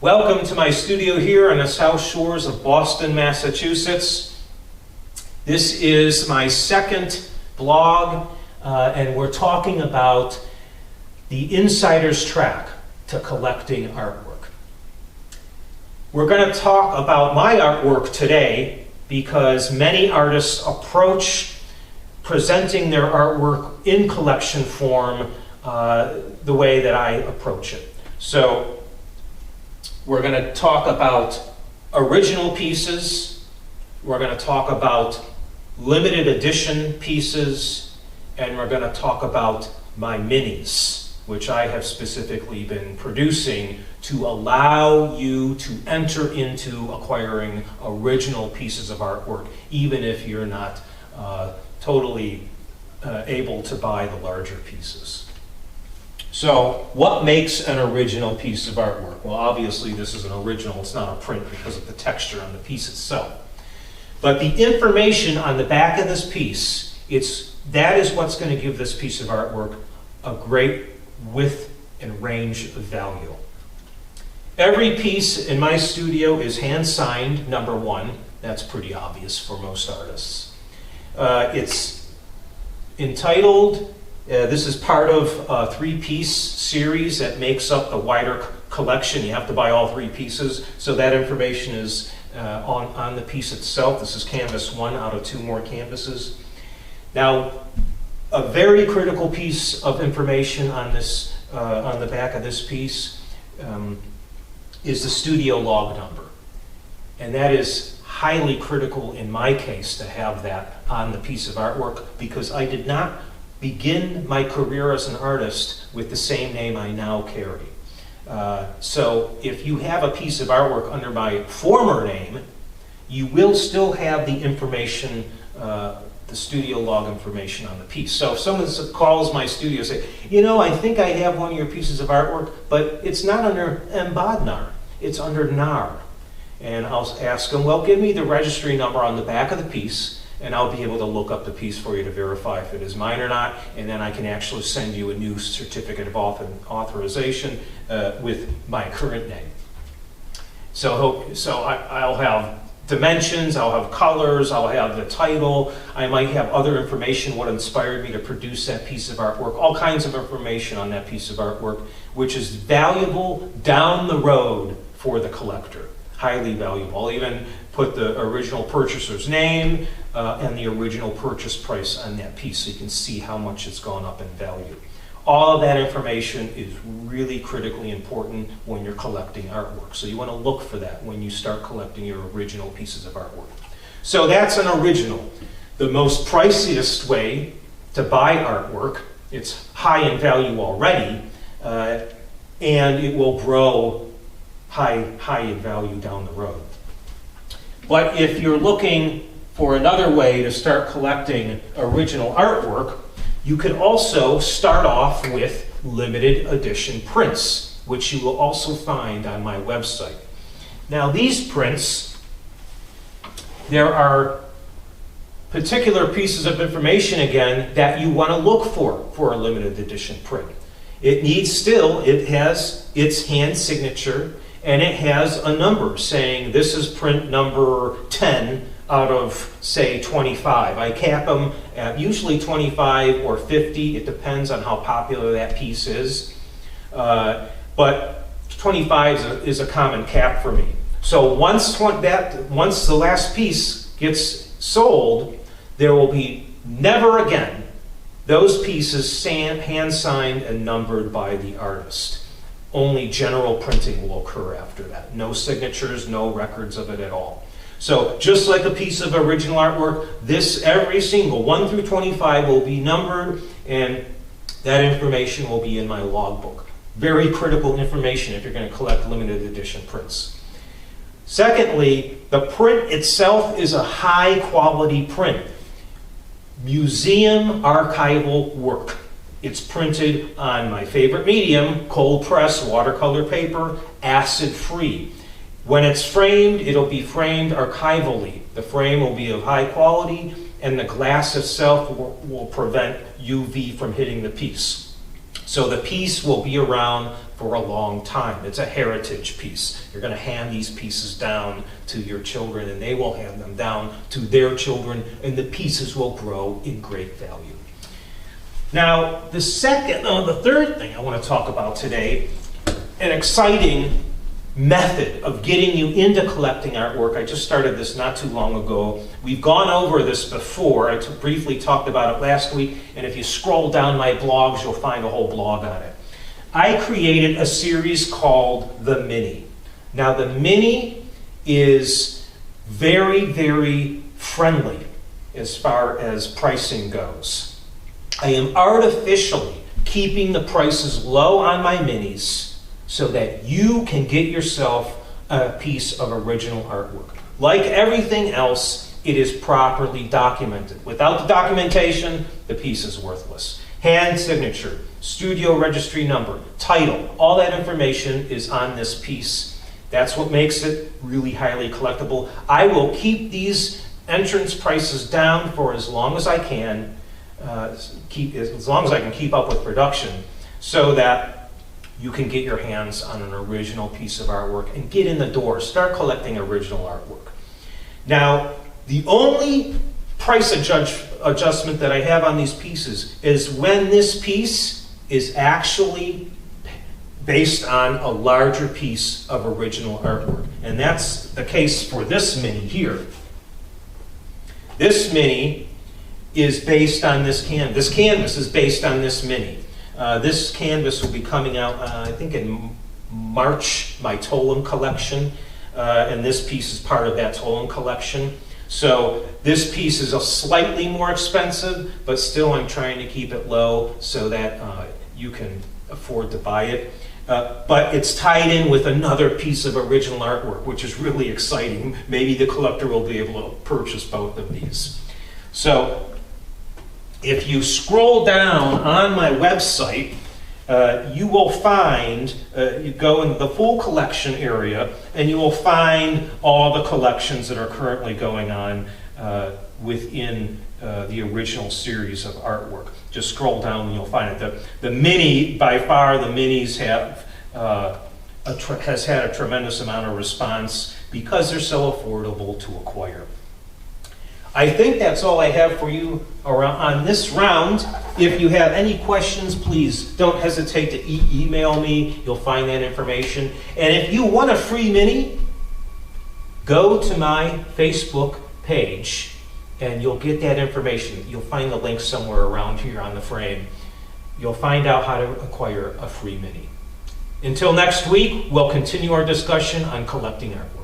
Welcome to my studio here on the South Shores of Boston, Massachusetts. This is my second blog, and we're talking about the insider's track to collecting artwork. We're going to talk about my artwork today because many artists approach presenting their artwork in collection form the way that I approach it. So we're going to talk about original pieces, we're going to talk about limited edition pieces, and we're going to talk about my minis, which I have specifically been producing to allow you to enter into acquiring original pieces of artwork, even if you're not totally able to buy the larger pieces. So, what makes an original piece of artwork? Well, obviously this is an original, it's not a print because of the texture on the piece itself. But the information on the back of this piece, that is what's going to give this piece of artwork a great width and range of value. Every piece in my studio is hand-signed, number one. That's pretty obvious for most artists. It's entitled, this is part of a three-piece series that makes up the wider collection. You have to buy all three pieces, so that information is on the piece itself. This is canvas 1 out of 2 more canvases. Now, a very critical piece of information on this, on the back of this piece is the studio log number. And that is highly critical in my case to have that on the piece of artwork because I did not begin my career as an artist with the same name I now carry. So if you have a piece of artwork under my former name, you will still have the information, the studio log information on the piece. So if someone calls my studio and say, you know, I think I have one of your pieces of artwork, but it's not under M. Bodnar, it's under NAR. And I'll ask them, well, give me the registry number on the back of the piece, and I'll be able to look up the piece for you to verify if it is mine or not, and then I can actually send you a new certificate of authorization with my current name. So I'll have dimensions, I'll have colors, I'll have the title, I might have other information, what inspired me to produce that piece of artwork, all kinds of information on that piece of artwork, which is valuable down the road for the collector. Highly valuable. I'll even put the original purchaser's name and the original purchase price on that piece so you can see how much it's gone up in value. All of that information is really critically important when you're collecting artwork. So you want to look for that when you start collecting your original pieces of artwork. So that's an original. The most priciest way to buy artwork, it's high in value already, and it will grow high in value down the road. But if you're looking for another way to start collecting original artwork, you could also start off with limited edition prints, which you will also find on my website. Now these prints, there are particular pieces of information again that you want to look for a limited edition print. It has its hand signature, and it has a number saying this is print number 10 out of, say, 25. I cap them at usually 25 or 50. It depends on how popular that piece is. But 25 is a common cap for me. So once the last piece gets sold, there will be never again those pieces hand-signed and numbered by the artist. Only general printing will occur after that. No signatures, no records of it at all. So just like a piece of original artwork, every single 1 through 25 will be numbered, and that information will be in my logbook. Very critical information if you're going to collect limited edition prints. Secondly, the print itself is a high quality print. Museum archival work. It's printed on my favorite medium, cold press watercolor paper, acid free. When it's framed, it'll be framed archivally. The frame will be of high quality, and the glass itself will prevent UV from hitting the piece. So the piece will be around for a long time. It's a heritage piece. You're going to hand these pieces down to your children, and they will hand them down to their children, and the pieces will grow in great value. Now, the third thing I want to talk about today, an exciting method of getting you into collecting artwork. I just started this not too long ago. We've gone over this before. I briefly talked about it last week, and if you scroll down my blogs, you'll find a whole blog on it. I created a series called The Mini. Now, the Mini is very, very friendly as far as pricing goes. I am artificially keeping the prices low on my minis so that you can get yourself a piece of original artwork. Like everything else, it is properly documented. Without the documentation, the piece is worthless. Hand signature, studio registry number, title, all that information is on this piece. That's what makes it really highly collectible. I will keep these entrance prices down for as long as I can, as long as I can keep up with production, so that you can get your hands on an original piece of artwork and get in the door. Start collecting original artwork. Now, the only price adjustment that I have on these pieces is when this piece is actually based on a larger piece of original artwork. And that's the case for this Mini here. This Mini is based on this canvas. This canvas is based on this Mini. This canvas will be coming out, I think in March, my Tolan collection, and this piece is part of that Tolan collection. So this piece is a slightly more expensive, but still I'm trying to keep it low so that you can afford to buy it. But it's tied in with another piece of original artwork, which is really exciting. Maybe the collector will be able to purchase both of these. So if you scroll down on my website, you will find, you go in the full collection area, and you will find all the collections that are currently going on within the original series of artwork. Just scroll down and you'll find it. The Mini, by far, the Minis has had a tremendous amount of response because they're so affordable to acquire. I think that's all I have for you on this round. If you have any questions, please don't hesitate to email me. You'll find that information. And if you want a free Mini, go to my Facebook page and you'll get that information. You'll find the link somewhere around here on the frame. You'll find out how to acquire a free Mini. Until next week, we'll continue our discussion on collecting artwork.